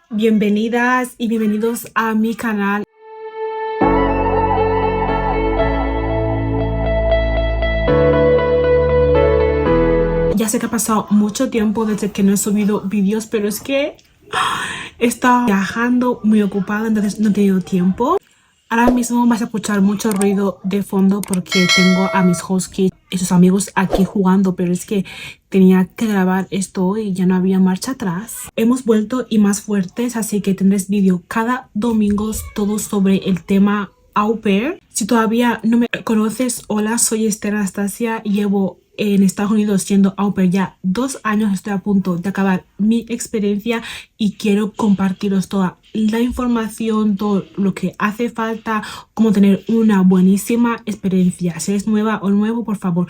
Bienvenidas y bienvenidos a mi canal. Ya sé que ha pasado mucho tiempo desde que no he subido vídeos, pero es que he estado viajando muy ocupada, entonces no he tenido tiempo. Ahora mismo vas a escuchar mucho ruido de fondo porque tengo a mis huskies y sus amigos aquí jugando, pero es que tenía que grabar esto hoy y ya no había marcha atrás. Hemos vuelto y más fuertes, así que tendréis vídeo cada domingo todo sobre el tema au pair. Si todavía no me conoces, hola, soy Esther Anastasia, llevo en Estados Unidos siendo au pair ya 2 años, estoy a punto de acabar mi experiencia y quiero compartiros toda la información, todo lo que hace falta, cómo tener una buenísima experiencia. Si eres nueva o nuevo, por favor,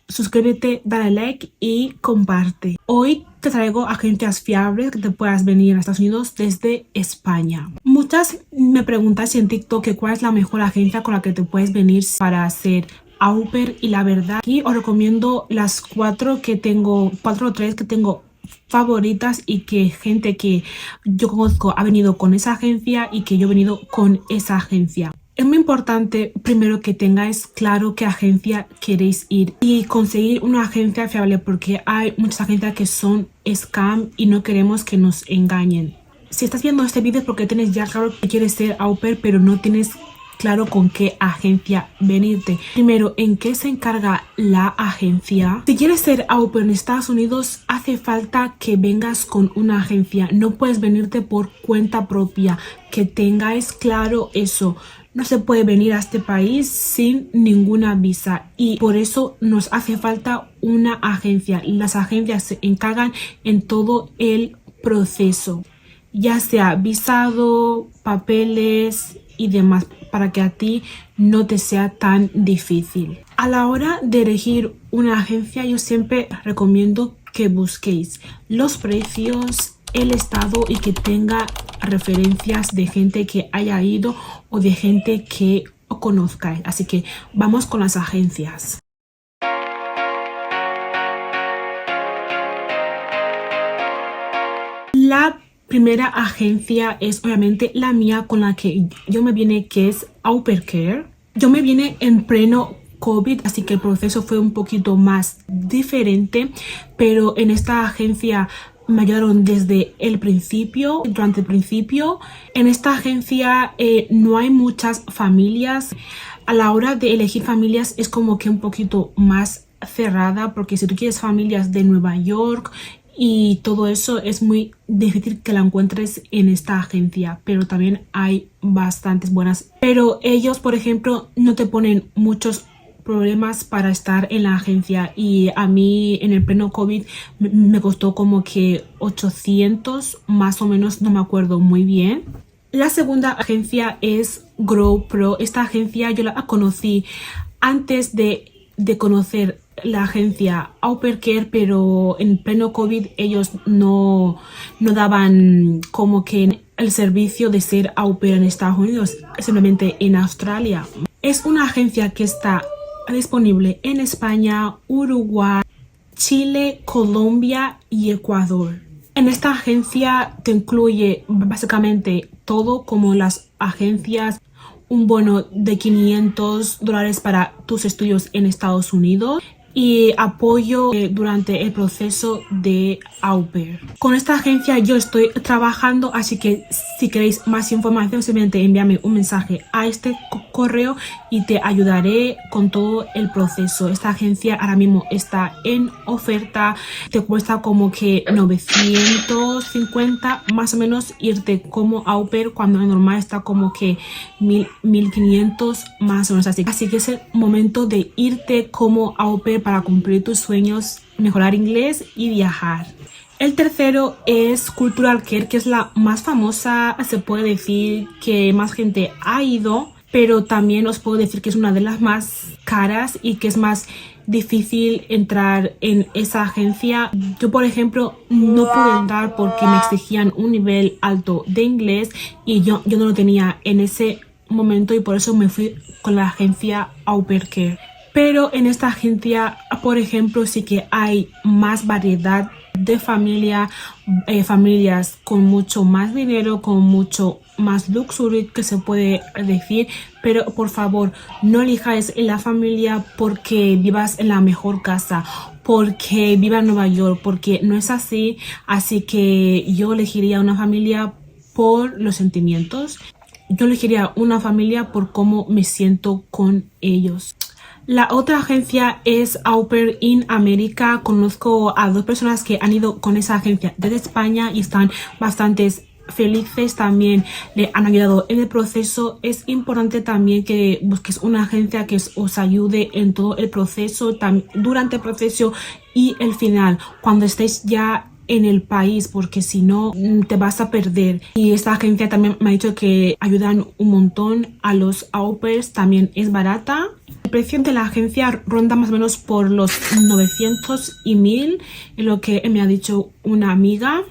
suscríbete, dale like y comparte. Hoy te traigo agencias fiables que te puedas venir a Estados Unidos desde España. Muchas me preguntáis en TikTok que cuál es la mejor agencia con la que te puedes venir para hacer au pair, y la verdad aquí os recomiendo las 4 o 3 que tengo favoritas y que gente que yo conozco ha venido con esa agencia y que yo he venido con esa agencia. Es muy importante primero que tengáis claro qué agencia queréis ir y conseguir una agencia fiable, porque hay muchas agencias que son scam y no queremos que nos engañen. Si estás viendo este vídeo es porque tienes ya claro que quieres ser au pair, pero no tienes claro con qué agencia venirte. Primero, ¿en qué se encarga la agencia? Si quieres ser au pair en Estados Unidos, hace falta que vengas con una agencia. No puedes venirte por cuenta propia. Que tengáis claro eso. No se puede venir a este país sin ninguna visa y por eso nos hace falta una agencia. Las agencias se encargan en todo el proceso, ya sea visado, papeles y demás, para que a ti no te sea tan difícil. A la hora de elegir una agencia, yo siempre recomiendo que busquéis los precios, el estado y que tenga referencias de gente que haya ido o de gente que conozcáis. Así que vamos con las agencias. La primera agencia es obviamente la mía, con la que yo me vine, que es Au Pair Care. Yo me vine en pleno COVID, así que el proceso fue un poquito más diferente, pero en esta agencia me ayudaron desde el principio, durante el principio. En esta agencia no hay muchas familias. A la hora de elegir familias es como que un poquito más cerrada, porque si tú quieres familias de Nueva York y todo eso, es muy difícil que la encuentres en esta agencia, pero también hay bastantes buenas. Pero ellos, por ejemplo, no te ponen muchos problemas para estar en la agencia, y a mí en el pleno COVID me costó como que 800 más o menos, no me acuerdo muy bien. La segunda agencia es Grow Pro. Esta agencia yo la conocí antes de conocer la agencia Au Pair Care, pero en pleno COVID ellos no daban como que el servicio de ser au pair en Estados Unidos, simplemente en Australia. Es una agencia que está disponible en España, Uruguay, Chile, Colombia y Ecuador. En esta agencia te incluye básicamente todo, como las agencias, un bono de $500 para tus estudios en Estados Unidos y apoyo durante el proceso de au pair. Con esta agencia yo estoy trabajando, así que si queréis más información, simplemente envíame un mensaje a este correo y te ayudaré con todo el proceso. Esta agencia ahora mismo está en oferta, te cuesta como que 950 más o menos irte como au pair, cuando el normal está como que 1500 más o menos. Así que es el momento de irte como au pair para cumplir tus sueños, mejorar inglés y viajar. El tercero es Cultural Care, que es la más famosa, se puede decir que más gente ha ido, pero también os puedo decir que es una de las más caras y que es más difícil entrar en esa agencia. Yo, por ejemplo, no pude entrar porque me exigían un nivel alto de inglés y yo no lo tenía en ese momento, y por eso me fui con la agencia Au Pair Care. Pero en esta agencia, por ejemplo, sí que hay más variedad de familias con mucho más dinero, con mucho más luxury que se puede decir, pero por favor no elijáis la familia porque vivas en la mejor casa, porque viva en Nueva York, porque no es así. Así que yo elegiría una familia por los sentimientos. Yo elegiría una familia por cómo me siento con ellos. La otra agencia es Au Pair in America. Conozco a 2 personas que han ido con esa agencia desde España y están bastante felices. También le han ayudado en el proceso. Es importante también que busques una agencia que os ayude en todo el proceso, durante el proceso y el final, cuando estéis ya en el país, porque si no te vas a perder. Y esta agencia también me ha dicho que ayudan un montón a los au pairs, también es barata. El precio de la agencia ronda más o menos por los 900 y 1000, es lo que me ha dicho una amiga.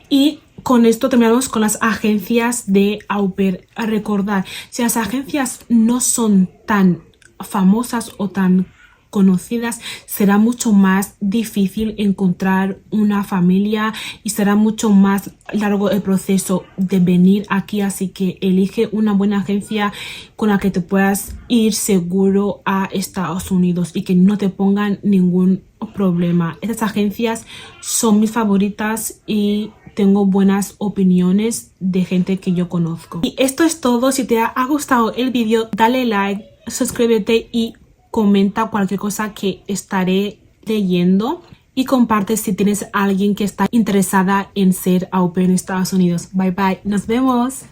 Y con esto terminamos con las agencias de au pair. A recordar, si las agencias no son tan famosas o tan conocidas, será mucho más difícil encontrar una familia y será mucho más largo el proceso de venir aquí. Así que elige una buena agencia con la que te puedas ir seguro a Estados Unidos y que no te pongan ningún problema. Estas agencias son mis favoritas y tengo buenas opiniones de gente que yo conozco. Y esto es todo. Si te ha gustado el vídeo, dale like, suscríbete y comenta cualquier cosa que estaré leyendo. Y comparte si tienes a alguien que está interesada en ser au pair en Estados Unidos. Bye bye. Nos vemos.